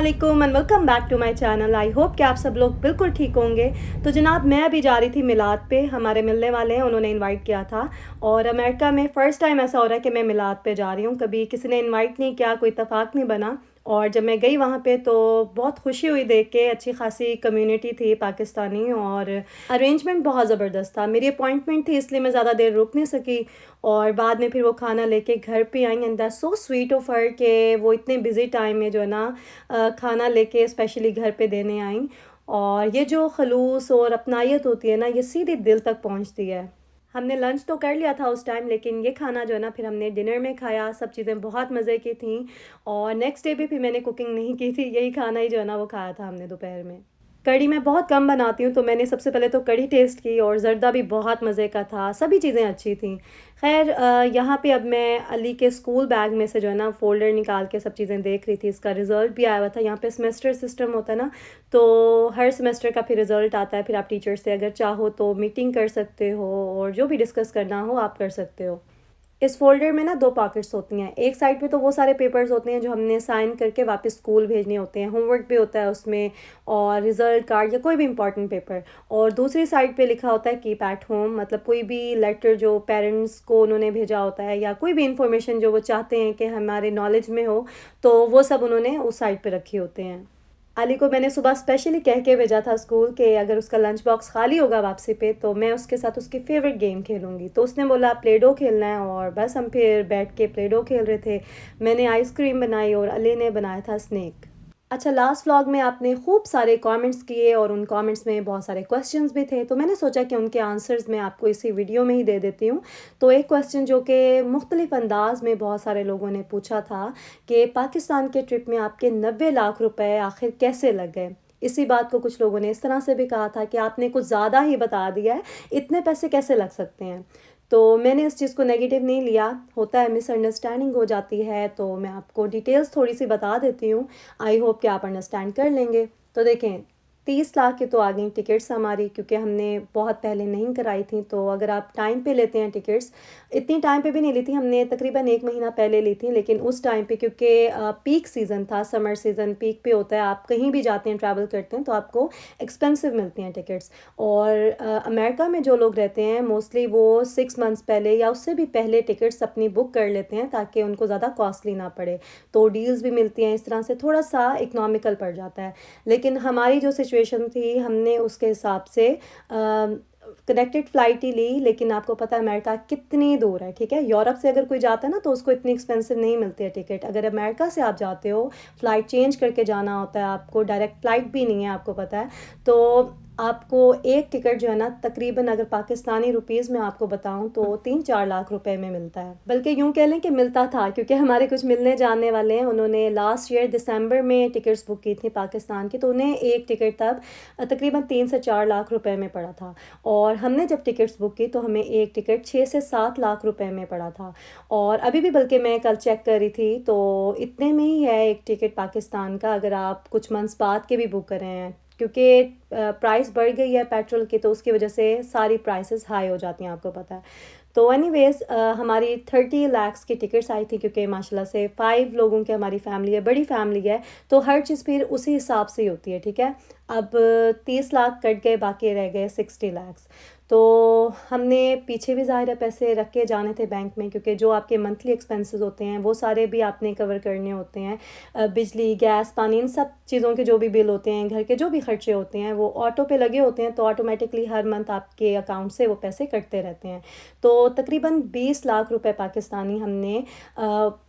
अस्सलामुअलैकुम and welcome back to my channel. I hope कि आप सब लोग बिल्कुल ठीक होंगे। तो जनाब, मैं अभी जा रही थी मिलाद पे। हमारे मिलने वाले हैं, उन्होंने इनवाइट किया था। और अमेरिका में फ़र्स्ट टाइम ऐसा हो रहा है कि मैं मिलाद पे जा रही हूँ। कभी किसी ने इनवाइट नहीं किया, कोई इत्तेफाक नहीं बना। और जब मैं गई वहाँ पे तो बहुत खुशी हुई देख के। अच्छी खासी कम्युनिटी थी पाकिस्तानी, और अरेंजमेंट बहुत ज़बरदस्त था। मेरी अपॉइंटमेंट थी इसलिए मैं ज़्यादा देर रुक नहीं सकी। और बाद में फिर वो खाना लेके घर पे आई, and that's so sweet of her के वो इतने बिज़ी टाइम में जो है ना खाना लेके स्पेशली घर पे देने आई। और ये जो खलूस और अपनायत होती है ना, ये सीधे दिल तक पहुंचती है। हमने लंच तो कर लिया था उस टाइम, लेकिन ये खाना जो है ना फिर हमने डिनर में खाया। सब चीज़ें बहुत मज़े की थी। और नेक्स्ट डे भी फिर मैंने कुकिंग नहीं की थी, यही खाना ही जो है ना वो खाया था हमने दोपहर में। कढ़ी मैं बहुत कम बनाती हूँ, तो मैंने सबसे पहले तो कढ़ी टेस्ट की, और ज़र्दा भी बहुत मज़े का था। सभी चीज़ें अच्छी थी। खैर, यहाँ पे अब मैं अली के स्कूल बैग में से जो है ना फ़ोल्डर निकाल के सब चीज़ें देख रही थी। इसका रिज़ल्ट भी आया हुआ था। यहाँ पे सेमेस्टर सिस्टम होता है ना, तो हर सेमेस्टर का फिर रिज़ल्ट आता है। फिर आप टीचर से अगर चाहो तो मीटिंग कर सकते हो, और जो भी डिस्कस करना हो आप कर सकते हो। इस फ़ोल्डर में ना 2 पॉकेट्स होती हैं। एक साइड पे तो वो सारे पेपर्स होते हैं जो हमने साइन करके वापस स्कूल भेजने होते हैं, होमवर्क भी होता है उसमें, और रिज़ल्ट कार्ड या कोई भी इंपॉर्टेंट पेपर। और दूसरी साइड पे लिखा होता है कीप एट होम, मतलब कोई भी लेटर जो पेरेंट्स को उन्होंने भेजा होता है, या कोई भी इंफॉर्मेशन जो वो चाहते हैं कि हमारे नॉलेज में हो, तो वो सब उन्होंने उस साइड पे रखे होते हैं। अली को मैंने सुबह स्पेशली कह के भेजा था स्कूल के अगर उसका लंच बॉक्स खाली होगा वापसी पे तो मैं उसके साथ उसकी फेवरेट गेम खेलूंगी। तो उसने बोला प्ले डो खेलना है, और बस हम फिर बैठ के प्ले डो खेल रहे थे। मैंने आइसक्रीम बनाई और अली ने बनाया था स्नैक। अच्छा, लास्ट व्लॉग में आपने खूब सारे कमेंट्स किए, और उन कमेंट्स में बहुत सारे क्वेश्चंस भी थे, तो मैंने सोचा कि उनके आंसर्स मैं आपको इसी वीडियो में ही दे देती हूँ। तो एक क्वेश्चन जो कि मुख्तलिफ अंदाज में बहुत सारे लोगों ने पूछा था कि पाकिस्तान के ट्रिप में आपके 90 लाख रुपए आखिर कैसे लग गए। इसी बात को कुछ लोगों ने इस तरह से भी कहा था कि आपने कुछ ज़्यादा ही बता दिया है, इतने पैसे कैसे लग सकते हैं। तो मैंने इस चीज़ को नेगेटिव नहीं लिया। होता है, मिसअंडरस्टैंडिंग हो जाती है, तो मैं आपको डिटेल्स थोड़ी सी बता देती हूँ। आई होप कि आप अंडरस्टैंड कर लेंगे। तो देखें, 30 लाख की तो आ गई टिकट्स हमारी, क्योंकि हमने बहुत पहले नहीं कराई थी। तो अगर आप टाइम पे लेते हैं टिकट्स, इतनी टाइम पे भी नहीं ली थी हमने, तकरीबन 1 महीना पहले ली थी। लेकिन उस टाइम पे क्योंकि पीक सीज़न था, समर सीज़न पीक पे होता है, आप कहीं भी जाते हैं ट्रैवल करते हैं तो आपको एक्सपेंसिव मिलती हैं टिकट्स। और अमेरिका में जो लोग रहते हैं मोस्टली वो 6 मंथ्स पहले या उससे भी पहले टिकट्स अपनी बुक कर लेते हैं, ताकि उनको ज़्यादा कॉस्टली ना पड़े। तो डील्स भी मिलती हैं, इस तरह से थोड़ा सा इकनॉमिकल पड़ जाता है। लेकिन हमारी जो सिचुएशन थी, हमने उसके हिसाब से कनेक्टेड फ़्लाइट ही ली। लेकिन आपको पता है अमेरिका कितनी दूर है, ठीक है। यूरोप से अगर कोई जाता है ना तो उसको इतनी एक्सपेंसिव नहीं मिलती है टिकट। अगर अमेरिका से आप जाते हो, फ़्लाइट चेंज करके जाना होता है आपको, डायरेक्ट फ़्लाइट भी नहीं है, आपको पता है। तो आपको एक टिकट जो है ना तकरीबन अगर पाकिस्तानी रुपीज़ में आपको बताऊं तो 3-4 लाख रुपए में मिलता है। बल्कि यूं कह लें कि मिलता था, क्योंकि हमारे कुछ मिलने जानने वाले हैं, उन्होंने लास्ट ईयर दिसंबर में टिकट्स बुक की थी पाकिस्तान की, तो उन्हें एक टिकट तब तकरीबन 3 से 4 लाख रुपए में पड़ा था। और हमने जब टिकट्स बुक की तो हमें एक टिकट 6 से 7 लाख रुपए में पड़ा था। और अभी भी बल्कि मैं कल चेक कर रही थी तो इतने में ही है एक टिकट पाकिस्तान का, अगर आप कुछ मंथ्स बाद के भी बुक कर रहे हैं। क्योंकि प्राइस बढ़ गई है पेट्रोल की, तो उसकी वजह से सारी प्राइसेस हाई हो जाती हैं, आपको पता है। तो एनीवेज हमारी 30 लाख की टिकट्स आई थी, क्योंकि माशाल्लाह से 5 लोगों की हमारी फैमिली है, बड़ी फैमिली है। तो हर चीज़ फिर उसी हिसाब से ही होती है, ठीक है। अब 30 लाख कट गए, बाकी रह गए 60 लाख। तो हमने पीछे भी ज़ाहिर है पैसे रख के जाने थे बैंक में, क्योंकि जो आपके मंथली एक्सपेंसेस होते हैं वो सारे भी आपने कवर करने होते हैं। बिजली, गैस, पानी, इन सब चीज़ों के जो भी बिल होते हैं, घर के जो भी खर्चे होते हैं, वो ऑटो पे लगे होते हैं, तो ऑटोमेटिकली हर मंथ आपके अकाउंट से वो पैसे कटते रहते हैं। तो तकरीबन 20 लाख रुपए पाकिस्तानी हमने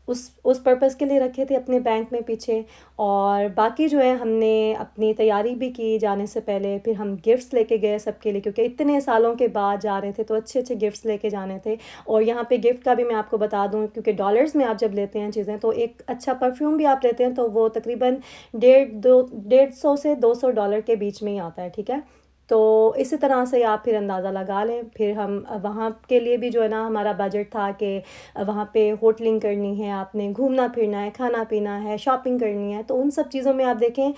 उस पर्पज़ के लिए रखे थे अपने बैंक में पीछे। और बाकी जो है हमने अपनी तैयारी भी की जाने से पहले। फिर हम गिफ्ट्स लेके गए सबके लिए, क्योंकि इतने सालों के बाद जा रहे थे तो अच्छे अच्छे गिफ्ट्स लेके जाने थे। और यहाँ पे गिफ्ट का भी मैं आपको बता दूँ, क्योंकि डॉलर्स में आप जब लेते हैं चीज़ें, तो एक अच्छा परफ्यूम भी आप लेते हैं तो वो तकरीबन 150 से 200 डॉलर के बीच में ही आता है, ठीक है। तो इसी तरह से आप फिर अंदाज़ा लगा लें। फिर हम वहाँ के लिए भी जो है ना हमारा बजट था कि वहाँ पे होटलिंग करनी है, आपने घूमना फिरना है, खाना पीना है, शॉपिंग करनी है। तो उन सब चीज़ों में आप देखें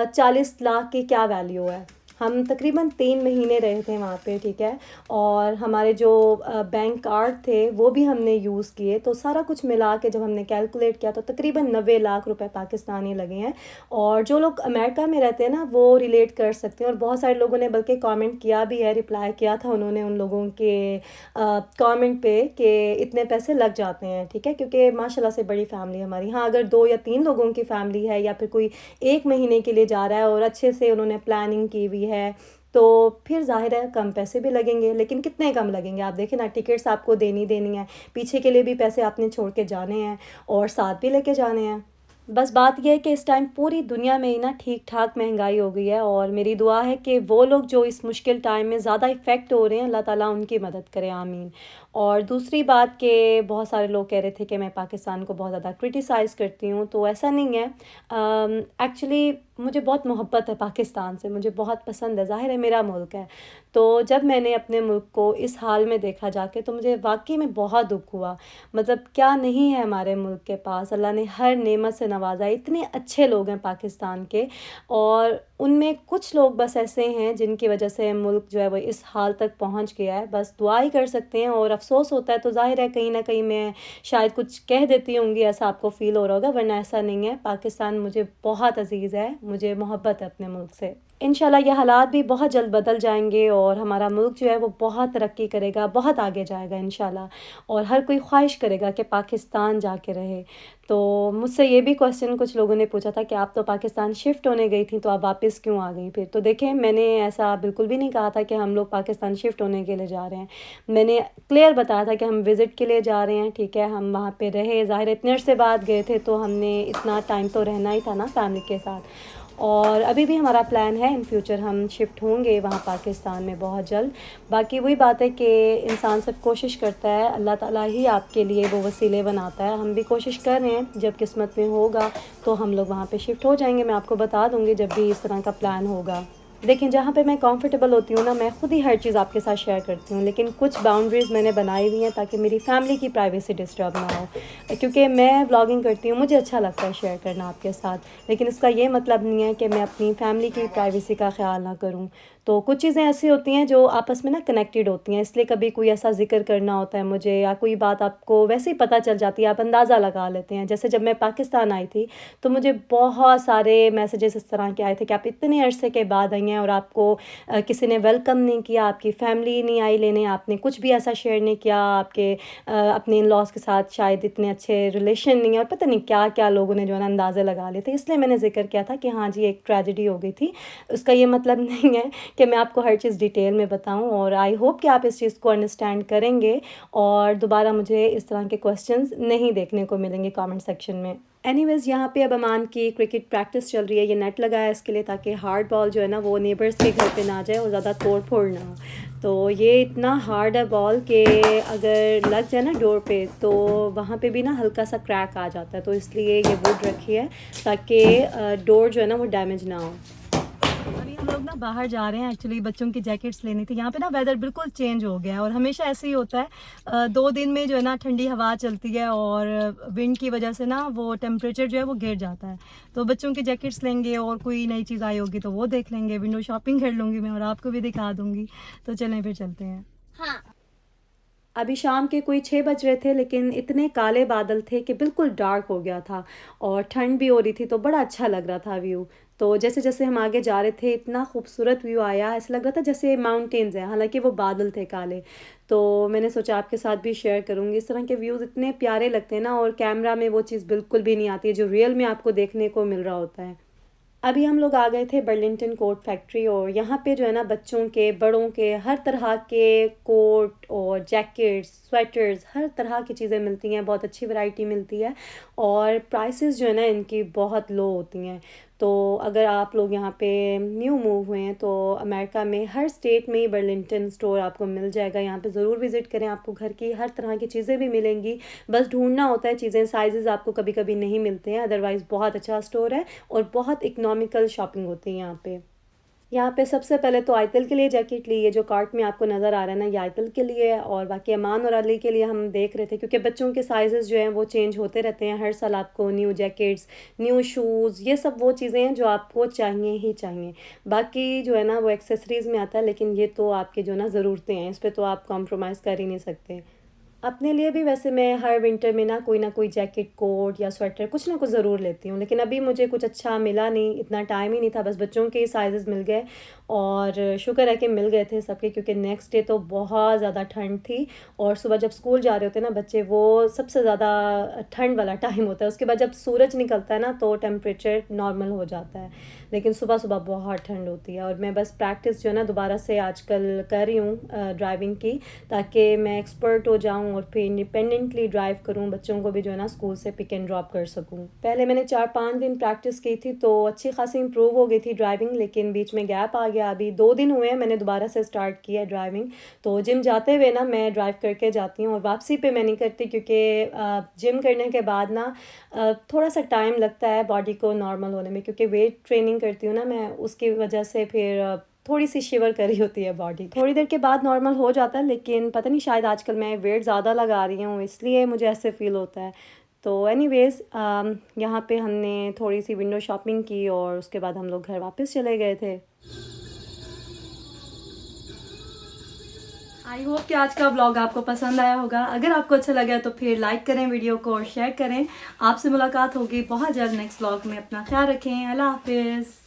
40 लाख की क्या वैल्यू है। हम तकरीबन 3 महीने रहे थे वहाँ पे, ठीक है। और हमारे जो बैंक कार्ड थे वो भी हमने यूज़ किए, तो सारा कुछ मिला के जब हमने कैलकुलेट किया तो तकरीबन 90 लाख रुपए पाकिस्तानी लगे हैं। और जो लोग अमेरिका में रहते हैं ना वो रिलेट कर सकते हैं, और बहुत सारे लोगों ने बल्कि कमेंट किया भी है, रिप्लाई किया था उन्होंने उन लोगों के कमेंट पे कि इतने पैसे लग जाते हैं, ठीक है, क्योंकि माशाल्लाह से बड़ी फैमिली है हमारी। हाँ, अगर 2 या 3 लोगों की फैमिली है या फिर कोई 1 महीने के लिए जा रहा है और अच्छे से उन्होंने प्लानिंग की हुई है, तो फिर ज़ाहिर है कम पैसे भी लगेंगे। लेकिन कितने कम लगेंगे, आप देखें ना, टिकट्स आपको देनी है, पीछे के लिए भी पैसे आपने छोड़ के जाने हैं और साथ भी लेके जाने हैं। बस बात यह है कि इस टाइम पूरी दुनिया में ही ना ठीक ठाक महंगाई हो गई है, और मेरी दुआ है कि वो लोग जो इस मुश्किल टाइम में ज़्यादा इफ़ेक्ट हो रहे हैं, अल्लाह ताला उनकी मदद करे, आमीन। और दूसरी बात कि बहुत सारे लोग कह रहे थे कि मैं पाकिस्तान को बहुत ज़्यादा क्रिटिसाइज़ करती हूँ, तो ऐसा नहीं है। एक्चुअली मुझे बहुत मोहब्बत है पाकिस्तान से, मुझे बहुत पसंद है, ज़ाहिर है मेरा मुल्क है। तो जब मैंने अपने मुल्क को इस हाल में देखा जाके तो मुझे वाकई में बहुत दुख हुआ। मतलब क्या नहीं है हमारे मुल्क के पास, अल्लाह ने हर नेमत से नवाजा है, इतने अच्छे लोग हैं पाकिस्तान के। और उनमें कुछ लोग बस ऐसे हैं जिनकी वजह से मुल्क जो है वो इस हाल तक पहुंच गया है। बस दुआ ही कर सकते हैं, और अफसोस होता है तो ज़ाहिर है कहीं ना कहीं मैं शायद कुछ कह देती होंगी, ऐसा आपको फ़ील हो रहा होगा, वरना ऐसा नहीं है। पाकिस्तान मुझे बहुत अजीज़ है, मुझे मोहब्बत है अपने मुल्क से। इंशाल्लाह ये हालात भी बहुत जल्द बदल जाएंगे और हमारा मुल्क जो है वो बहुत तरक्की करेगा, बहुत आगे जाएगा इंशाल्लाह। और हर कोई ख्वाहिश करेगा कि पाकिस्तान जाके रहे। तो मुझसे ये भी क्वेश्चन कुछ लोगों ने पूछा था कि आप तो पाकिस्तान शिफ्ट होने गई थी, तो आप वापस क्यों आ गई फिर? तो देखें, मैंने ऐसा बिल्कुल भी नहीं कहा था कि हम लोग पाकिस्तान शिफ्ट होने के लिए जा रहे हैं। मैंने क्लियर बताया था कि हम विज़िट के लिए जा रहे हैं, ठीक है। हम वहाँ पे रहे, ज़ाहिर है इतने अरसे बाद गए थे तो हमने इतना टाइम तो रहना ही था ना फैमिली के साथ। और अभी भी हमारा प्लान है इन फ्यूचर हम शिफ्ट होंगे वहाँ पाकिस्तान में बहुत जल्द। बाकी वही बात है कि इंसान सिर्फ कोशिश करता है, अल्लाह ताला ही आपके लिए वो वसीले बनाता है। हम भी कोशिश कर रहे हैं, जब किस्मत में होगा तो हम लोग वहाँ पे शिफ्ट हो जाएंगे। मैं आपको बता दूँगी जब भी इस तरह का प्लान होगा। देखिए, जहाँ पे मैं कंफर्टेबल होती हूँ ना, मैं खुद ही हर चीज़ आपके साथ शेयर करती हूँ, लेकिन कुछ बाउंड्रीज़ मैंने बनाई हुई हैं ताकि मेरी फैमिली की प्राइवेसी डिस्टर्ब ना हो। क्योंकि मैं व्लॉगिंग करती हूँ, मुझे अच्छा लगता है शेयर करना आपके साथ, लेकिन इसका ये मतलब नहीं है कि मैं अपनी फैमिली की प्राइवेसी का ख्याल ना करूँ। तो कुछ चीज़ें ऐसी होती हैं जो आपस में ना कनेक्टेड होती हैं, इसलिए कभी कोई ऐसा ज़िक्र करना होता है मुझे, या कोई बात आपको वैसे ही पता चल जाती है, आप अंदाज़ा लगा लेते हैं। जैसे जब मैं पाकिस्तान आई थी तो मुझे बहुत सारे मैसेजेस इस तरह के आए थे कि आप इतने अरसे के बाद आई हैं और आपको किसी ने वेलकम नहीं किया, आपकी फैमिली नहीं आई लेने, आपने कुछ भी ऐसा शेयर नहीं किया, आपके अपने इन लॉज के साथ शायद इतने अच्छे रिलेशन नहीं है, और पता नहीं क्या क्या लोगों ने जो है ना अंदाज़े लगा लिए थे। इसलिए मैंने जिक्र किया था कि हाँ जी, एक ट्रेजेडी हो गई थी। उसका ये मतलब नहीं है कि मैं आपको हर चीज़ डिटेल में बताऊं, और आई होप कि आप इस चीज़ को अंडरस्टैंड करेंगे और दोबारा मुझे इस तरह के क्वेश्चंस नहीं देखने को मिलेंगे कमेंट सेक्शन में। एनीवेज़, यहाँ पे अब अमान की क्रिकेट प्रैक्टिस चल रही है। ये नेट लगा है इसके लिए ताकि हार्ड बॉल जो है ना वो नेबर्स के घर पे ना जाए और ज़्यादा तोड़ फोड़ ना हो। तो ये इतना हार्ड है बॉल कि अगर लग जाए ना डोर पे तो वहाँ पे भी ना हल्का सा क्रैक आ जाता है, तो इसलिए ये वुड रखी है ताकि डोर जो है ना वो डैमेज ना हो। अभी हम लोग ना बाहर जा रहे हैं, एक्चुअली बच्चों की जैकेट्स लेनी थी। यहाँ पे ना वेदर बिल्कुल चेंज हो गया है, और हमेशा ऐसे ही होता है। 2 दिन में जो है ना ठंडी हवा चलती है और विंड की वजह से ना वो टेम्परेचर जो है वो गिर जाता है। तो बच्चों की जैकेट्स लेंगे, और कोई नई चीज़ आई होगी तो वो देख लेंगे, विंडो शॉपिंग कर लूँगी मैं और आपको भी दिखा दूँगी। तो चलें फिर चलते हैं। हाँ, अभी शाम के कोई 6 बज रहे थे, लेकिन इतने काले बादल थे कि बिल्कुल डार्क हो गया था, और ठंड भी हो रही थी, तो बड़ा अच्छा लग रहा था व्यू। तो जैसे जैसे हम आगे जा रहे थे इतना खूबसूरत व्यू आया, ऐसा लग रहा था जैसे माउंटेन्स हैं, हालांकि वो बादल थे काले। तो मैंने सोचा आपके साथ भी शेयर करूँगी। इस तरह के व्यूज़ इतने प्यारे लगते हैं ना, और कैमरा में वो चीज़ बिल्कुल भी नहीं आती है जो रियल में आपको देखने को मिल रहा होता है। अभी हम लोग आ गए थे बर्लिंगटन कोट फैक्ट्री, और यहाँ पे जो है ना बच्चों के बड़ों के हर तरह के कोट और जैकेट्स स्वेटर्स हर तरह की चीज़ें मिलती हैं, बहुत अच्छी वैरायटी मिलती है, और प्राइसेस जो है ना इनकी बहुत लो होती हैं। तो अगर आप लोग यहाँ पे न्यू मूव हुए हैं तो अमेरिका में हर स्टेट में ही बर्लिंगटन स्टोर आपको मिल जाएगा। यहाँ पे ज़रूर विज़िट करें, आपको घर की हर तरह की चीज़ें भी मिलेंगी, बस ढूंढना होता है चीज़ें, साइजेस आपको कभी कभी नहीं मिलते हैं। अदरवाइज़ बहुत अच्छा स्टोर है और बहुत इकोनॉमिकल शॉपिंग होती है यहाँ पे। यहाँ पे सबसे पहले तो आयतल के लिए जैकेट ली, ये जो कार्ट में आपको नज़र आ रहा है ना, ये आयतल के लिए है, और बाकी अमान और अली के लिए हम देख रहे थे, क्योंकि बच्चों के साइज़ जो हैं वो चेंज होते रहते हैं हर साल। आपको न्यू जैकेट्स, न्यू शूज़, ये सब वो चीज़ें हैं जो आपको चाहिए ही चाहिए। बाकी जो है ना वो एक्सेसरीज़ में आता है, लेकिन ये तो आपकी जो ना ज़रूरतें हैं, इस पर तो आप कॉम्प्रोमाइज़ कर ही नहीं सकते। अपने लिए भी वैसे मैं हर विंटर में ना कोई जैकेट, कोट या स्वेटर कुछ ना कुछ ज़रूर लेती हूँ, लेकिन अभी मुझे कुछ अच्छा मिला नहीं, इतना टाइम ही नहीं था, बस बच्चों के साइज़ मिल गए और शुक्र है कि मिल गए थे सबके, क्योंकि नेक्स्ट डे तो बहुत ज़्यादा ठंड थी। और सुबह जब स्कूल जा रहे होते हैं ना बच्चे, वो सबसे ज़्यादा ठंड वाला टाइम होता है। उसके बाद जब सूरज निकलता है ना तो टेम्परेचर नॉर्मल हो जाता है, लेकिन सुबह सुबह बहुत ठंड होती है। और मैं बस प्रैक्टिस जो है ना दोबारा से आजकल कर रही हूँ ड्राइविंग की, ताकि मैं एक्सपर्ट हो जाऊँ और फिर इंडिपेंडेंटली ड्राइव करूँ, बच्चों को भी जो है ना स्कूल से पिक एंड ड्रॉप कर सकूँ। पहले मैंने 4-5 दिन प्रैक्टिस की थी तो अच्छी खासी इंप्रूव हो गई थी ड्राइविंग, लेकिन बीच में गैप आ गया। अभी 2 दिन हुए हैं मैंने दोबारा से स्टार्ट किया है ड्राइविंग। तो जिम जाते हुए ना मैं ड्राइव करके जाती हूँ, और वापसी पे मैं नहीं करती, क्योंकि जिम करने के बाद ना थोड़ा सा टाइम लगता है बॉडी को नॉर्मल होने में, क्योंकि वेट ट्रेनिंग करती हूँ ना मैं, उसकी वजह से फिर थोड़ी सी शिवर करी होती है बॉडी। थोड़ी देर के बाद नॉर्मल हो जाता है, लेकिन पता नहीं शायद आजकल मैं वेट ज़्यादा लगा रही हूँ इसलिए मुझे ऐसे फ़ील होता है। तो एनीवेज़ यहाँ पे हमने थोड़ी सी विंडो शॉपिंग की और उसके बाद हम लोग घर वापस चले गए थे। आई होप कि आज का व्लॉग आपको पसंद आया होगा। अगर आपको अच्छा लगा तो फिर लाइक करें वीडियो को और शेयर करें। आपसे मुलाकात होगी बहुत जल्द नेक्स्ट व्लॉग में। अपना ख्याल रखें। अल्लाह हाफिज़।